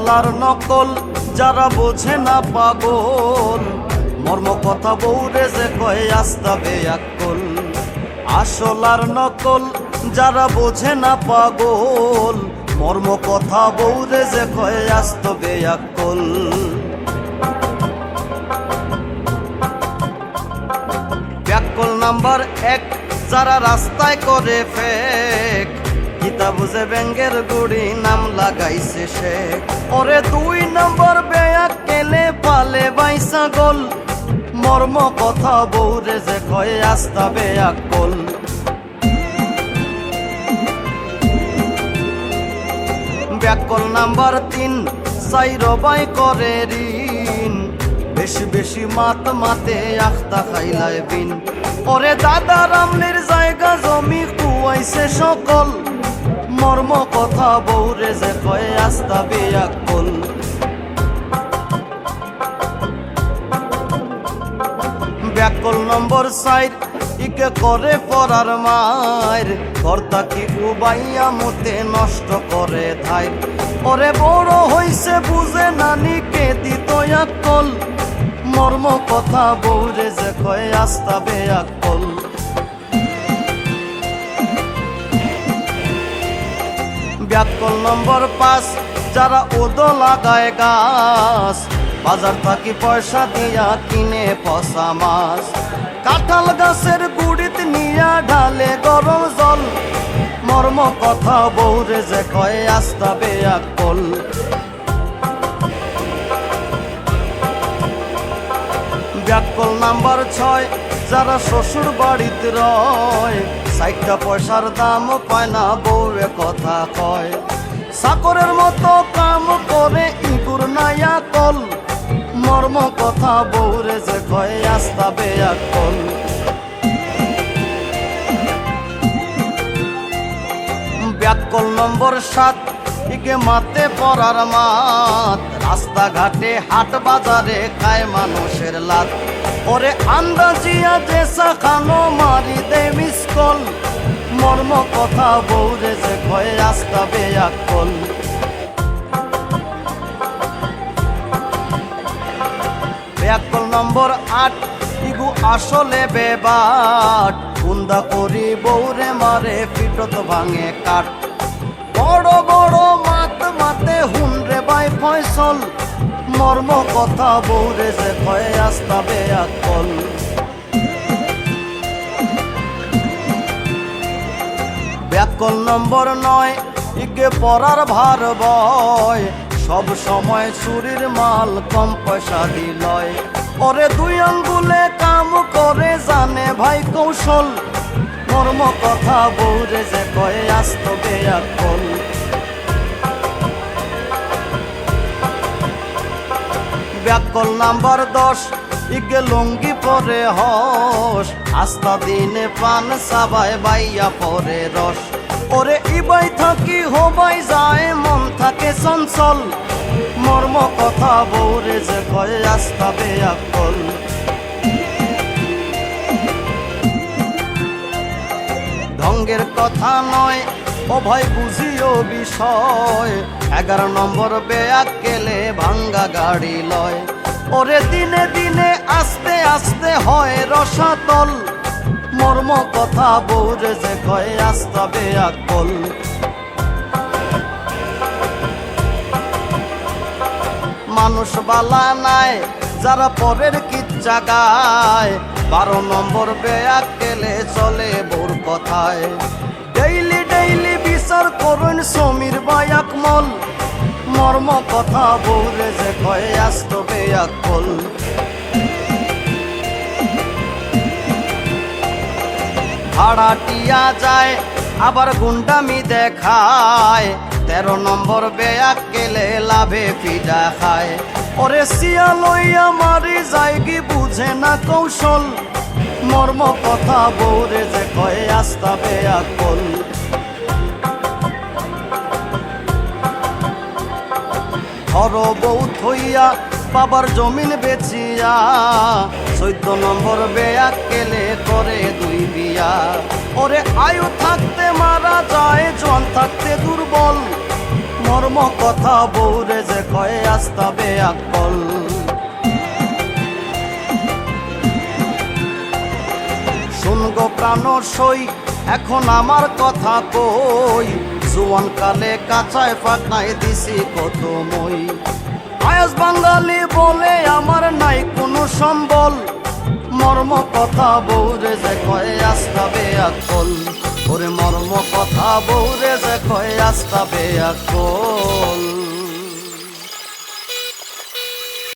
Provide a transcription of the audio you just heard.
আসল আর নকল যারা বোঝে না পাগল, মর্ম কথা বউরে যে কয় আস্তা বেয়াক্কল। আসল আর নকল যারা বোঝে না পাগল, মর্ম কথা বউরে যে কয় আস্ত বেয়াক্কল। ব্যাককল নাম্বার 1 যারা রাস্তায় করে ফেক, গীতা বুঝে ব্যাঙ্গের গুড়ি নাম লাগাইছে সে। ওরে 2 নম্বর বেয়াক্কেলে পালে বাইসা গোল, মর্ম কথা বউরে যে কয় আস্তা বেয়াক্কল। ব্যাককল নাম্বার 3 সাইরবাই করে ঋণ, বেশি বেশি মাতে আখতা খাইলায় বিন। ওরে দাদা রামলির জায়গা জমি কুয়াইছে সকল, মর্ম কথা বউরে যে কয় আস্তা বেয়াক্কল। ব্যাককল নম্বর 4 ইকে করে পরার মায়ের, কর্তা কি উবাইয়া মতে নষ্ট করে ধাই। ওরে বড় হইছে বুঝে নানি কে দিত আক্কল, মর্ম কথা বউরে যে কয় আস্তা বেয়াক্কল। ব্যাককল নম্বর 5 যারা ওদো লাগায় গাছ, বাজার থাকি পয়সা দিয়া কিনে পচা মাছ। কাঁঠাল গাছের গুড়িত নিয়া ঢালে গরম জল, মর্ম কথা বউরে যে কয় আস্তা বেয়াক্কল। ব্যাককল নাম্বার 6 যারা শ্বশুর বাড়িতে রয়, 60 পয়সার দাম পায় না বউরে কথা কয়। চাকরের মতো কাম করে ইঁদুর নাইয়া কল, মর্ম কথা বউরে যে কয় আস্তা বেয়াক্কল। ব্যাককল নম্বর 7 ইকে মাতে পরার মাত, রাস্তাঘাটে হাট বাজারে খায় মানুষের লাত। ওরে আন্দাজিয়া দেশা খানো মারি দে মিসকল, মর্ম কথা বউরে যে কয় আস্তা বেয়াক্কল। ব্যাককল নম্বর 8 ইগু আসলে বেবাট, কুন্দা করি বউরে মারে পিটত ভাঙে কাঠ। বড় বড় মাতে হুনরে বাই ফয়সল, মর্ম কথা বউরে যে কয় আস্তা বেয়াক্কল। ব্যাককল নম্বর 9 ইকে পরার ভার বয়, সব সময় চুরির মাল কম পয়সা দিলয়। ওরে 2 আঙ্গুলে কাম করে জানে ভাই কৌশল, মর্ম কথা বউরে যে কয় আস্ত বেয়াক্কল। ব্যাককল নাম্বার 10 ইকে লুঙ্গি পরে হস, আস্তা দিনে পান সাবায় বাইয়া পরে রস। ওরে ইবাই থাকি হবাই যায় মন থাকে চঞ্চল, মর্ম কথা বউরে যে কয় আস্তা বেয়াক্কল। ঢঙ্গের কথা নয় ও ভাই বুঝিও বিষয়, 11 নম্বর বেয়াক্কেলে ভাঙ্গা গাড়ি লয়। ওরে দিনে দিনে আস্তে আস্তে হয় রসাতল, মর্ম কথা বউরে যে কয় আস্তা বেয়াক্কল। মানুষ বালা নাই যারা পরের কিচ্ছা গায়, 12 নম্বর বেয়াক্কেলে চলে বউর কথায়। ডেইলি বিচার করুন সমীর বায়াকমল, মর্ম কথা বউরে যে কয় আস্ত বেয়াক্কল। ভাড়াটিয়া যায় আবার গুন্ডামি দেখায়, 13 নম্বর বেয়াক্কেলে লাভে পিডা খায়। ওরে সিয়া লইয়া মারি যায়গি বুঝে না কৌশল, মর্ম কথা বউরে যে কয় আস্তা বেয়াক্কল। ধর বউ থইয়া বাবার জমিন বেচিয়া, 14 নম্বর বেয়াক্কেলে করে 2 বিয়া। ওরে আয়ু থাকতে মারা যায় জন থাকতে দুর্বল, মর্ম কথা বউরে যে কয়ে আস্তাবে আকল। শুনগো প্রাণ সই এখন আমার কথা কই, জুয়ান কালে কাঁচায় পাকায় দিছি কত মই। আয়াস বাঙালি বলে আমার নাই কোনো সম্বল, মর্ম কথা বউরে যে কয়ে আস্তাবে আকল। ওরে মর্ম কথা বউরে যে কয়ে আস্তাবে আকল।